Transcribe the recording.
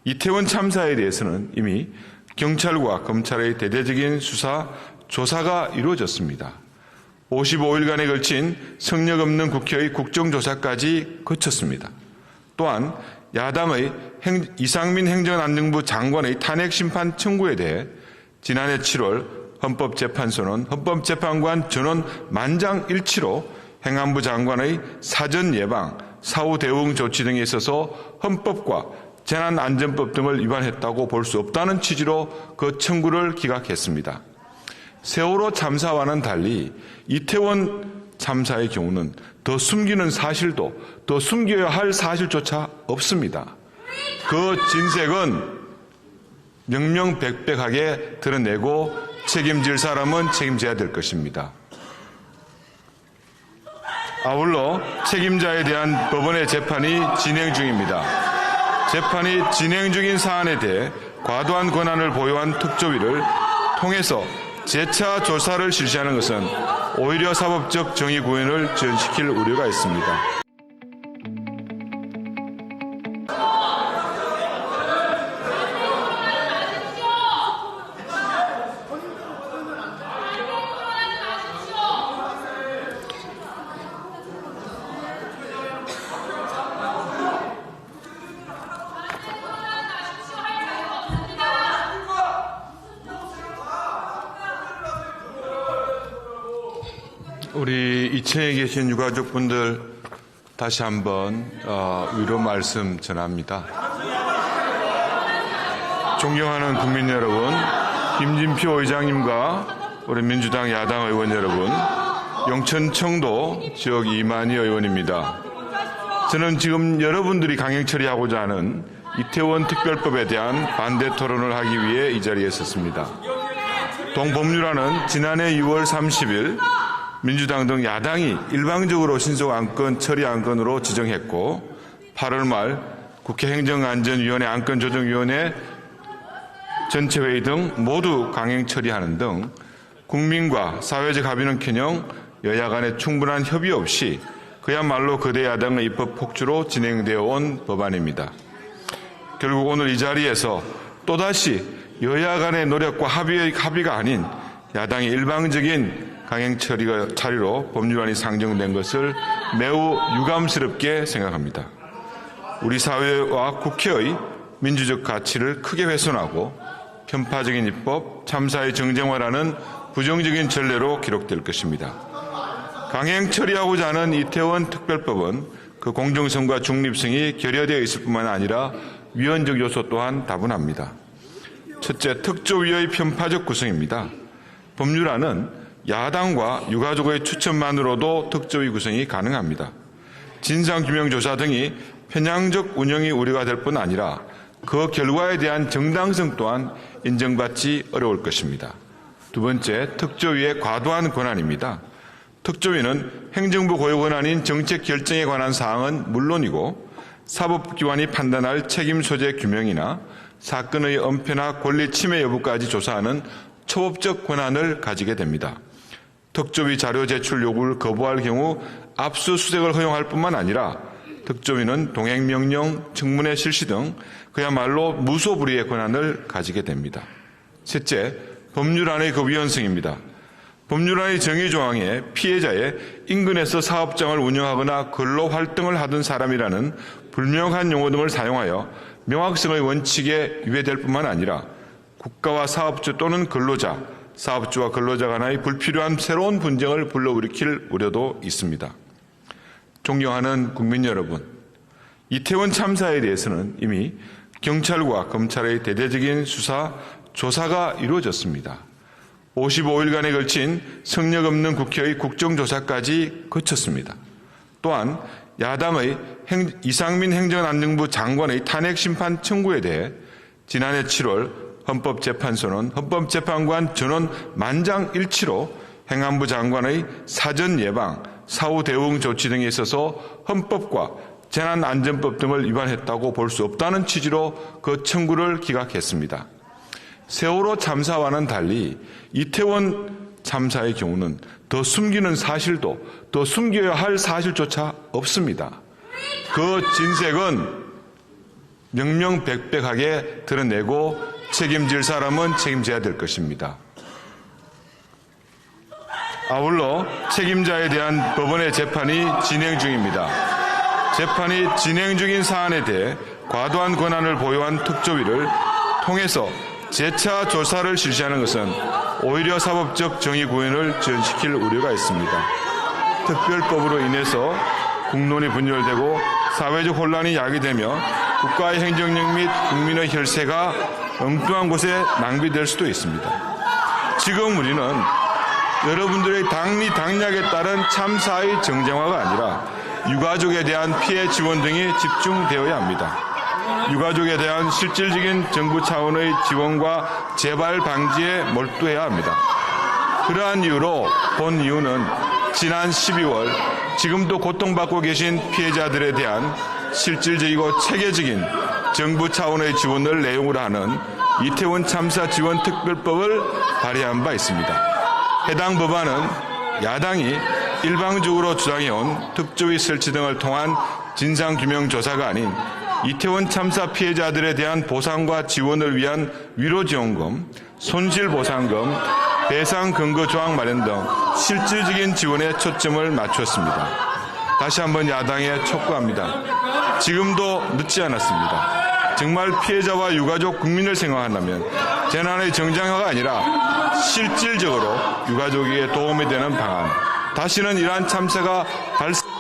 이태원 참사에 대해서는 이미 경찰과 검찰의 대대적인 수사, 조사가 이루어졌습니다. 55일간에 걸친 성역 없는 국회의 국정조사까지 거쳤습니다. 또한 야당의 이상민 행정안전부 장관의 탄핵심판 청구에 대해 지난해 7월 헌법재판소는 헌법재판관 전원 만장일치로 행안부 장관의 사전 예방, 사후 대응 조치 등에 있어서 헌법과 재난안전법 등을 위반했다고 볼 수 없다는 취지로 그 청구를 기각했습니다. 세월호 참사와는 달리 이태원 참사의 경우는 더 숨기는 사실도 더 숨겨야 할 사실조차 없습니다. 그 진색은 명명백백하게 드러내고 책임질 사람은 책임져야 될 것입니다. 아울러 책임자에 대한 법원의 재판이 진행 중입니다. 재판이 진행 중인 사안에 대해 과도한 권한을 보유한 특조위를 통해서 재차 조사를 실시하는 것은 오히려 사법적 정의 구현을 지연시킬 우려가 있습니다. 우리 이천에 계신 유가족분들 다시 한번 위로 말씀 전합니다. 존경하는 국민 여러분, 김진표 의장님과 우리 민주당 야당 의원 여러분, 영천청도 지역 이만희 의원입니다. 저는 지금 여러분들이 강행 처리하고자 하는 이태원 특별법에 대한 반대 토론을 하기 위해 이 자리에 섰습니다. 동법률안은 지난해 6월 30일 민주당 등 야당이 일방적으로 신속안건 처리 안건으로 지정했고 8월 말 국회 행정안전위원회 안건조정위원회 전체회의 등 모두 강행 처리하는 등 국민과 사회적 합의는커녕 여야 간의 충분한 협의 없이 그야말로 거대 야당의 입법 폭주로 진행되어 온 법안입니다. 결국 오늘 이 자리에서 또다시 여야 간의 노력과 합의가 아닌 야당의 일방적인 강행 처리로 법률안이 상정된 것을 매우 유감스럽게 생각합니다. 우리 사회와 국회의 민주적 가치를 크게 훼손하고 편파적인 입법, 참사의 정쟁화라는 부정적인 전례로 기록될 것입니다. 강행 처리하고자 하는 이태원 특별법은 그 공정성과 중립성이 결여되어 있을 뿐만 아니라 위헌적 요소 또한 다분합니다. 첫째, 특조위의 편파적 구성입니다. 법률안은 야당과 유가족의 추천만으로도 특조위 구성이 가능합니다. 진상규명조사 등이 편향적 운영이 우려가 될 뿐 아니라 그 결과에 대한 정당성 또한 인정받지 어려울 것입니다. 두 번째, 특조위의 과도한 권한입니다. 특조위는 행정부 고유 권한인 정책 결정에 관한 사항은 물론이고 사법기관이 판단할 책임 소재 규명이나 사건의 엄폐나 권리 침해 여부까지 조사하는 초법적 권한을 가지게 됩니다. 특조위 자료 제출 요구를 거부할 경우 압수수색을 허용할 뿐만 아니라 특조위는 동행명령, 청문회 실시 등 그야말로 무소불위의 권한을 가지게 됩니다. 셋째, 법률안의 그 위헌성입니다. 법률안의 정의조항에 피해자의 인근에서 사업장을 운영하거나 근로활동을 하던 사람이라는 불명확한 용어 등을 사용하여 명확성의 원칙에 위배될 뿐만 아니라 국가와 사업주 또는 근로자, 사업주와 근로자 간의 불필요한 새로운 분쟁을 불러일으킬 우려도 있습니다. 존경하는 국민 여러분, 이태원 참사에 대해서는 이미 경찰과 검찰의 대대적인 수사, 조사가 이루어졌습니다. 55일간에 걸친 성역 없는 국회의 국정조사까지 거쳤습니다. 또한 야당의 이상민 행정안전부 장관의 탄핵심판 청구에 대해 지난해 7월 헌법재판소는 헌법재판관 전원 만장일치로 행안부 장관의 사전 예방, 사후 대응 조치 등에 있어서 헌법과 재난안전법 등을 위반했다고 볼 수 없다는 취지로 그 청구를 기각했습니다. 세월호 참사와는 달리 이태원 참사의 경우는 더 숨기는 사실도 더 숨겨야 할 사실조차 없습니다. 그 진색은 명명백백하게 드러내고 책임질 사람은 책임져야 될 것입니다. 아울러 책임자에 대한 법원의 재판이 진행 중입니다. 재판이 진행 중인 사안에 대해 과도한 권한을 보유한 특조위를 통해서 재차 조사를 실시하는 것은 오히려 사법적 정의 구현을 지연시킬 우려가 있습니다. 특별법으로 인해서 국론이 분열되고 사회적 혼란이 야기되며 국가의 행정력 및 국민의 혈세가 엉뚱한 곳에 낭비될 수도 있습니다. 지금 우리는 여러분들의 당리당략에 따른 참사의 정쟁화가 아니라 유가족에 대한 피해 지원 등이 집중되어야 합니다. 유가족에 대한 실질적인 정부 차원의 지원과 재발 방지에 몰두해야 합니다. 그러한 이유로 본 이유는 지난 12월 지금도 고통받고 계신 피해자들에 대한 실질적이고 체계적인 정부 차원의 지원을 내용으로 하는 이태원 참사 지원 특별법을 발의한 바 있습니다. 해당 법안은 야당이 일방적으로 주장해온 특조위 설치 등을 통한 진상규명조사가 아닌 이태원 참사 피해자들에 대한 보상과 지원을 위한 위로지원금, 손실보상금, 배상 근거 조항 마련 등 실질적인 지원에 초점을 맞췄습니다. 다시 한번 야당에 촉구합니다. 지금도 늦지 않았습니다. 정말 피해자와 유가족 국민을 생각한다면 재난의 정쟁화가 아니라 실질적으로 유가족에게 도움이 되는 방안, 다시는 이러한 참사가 발생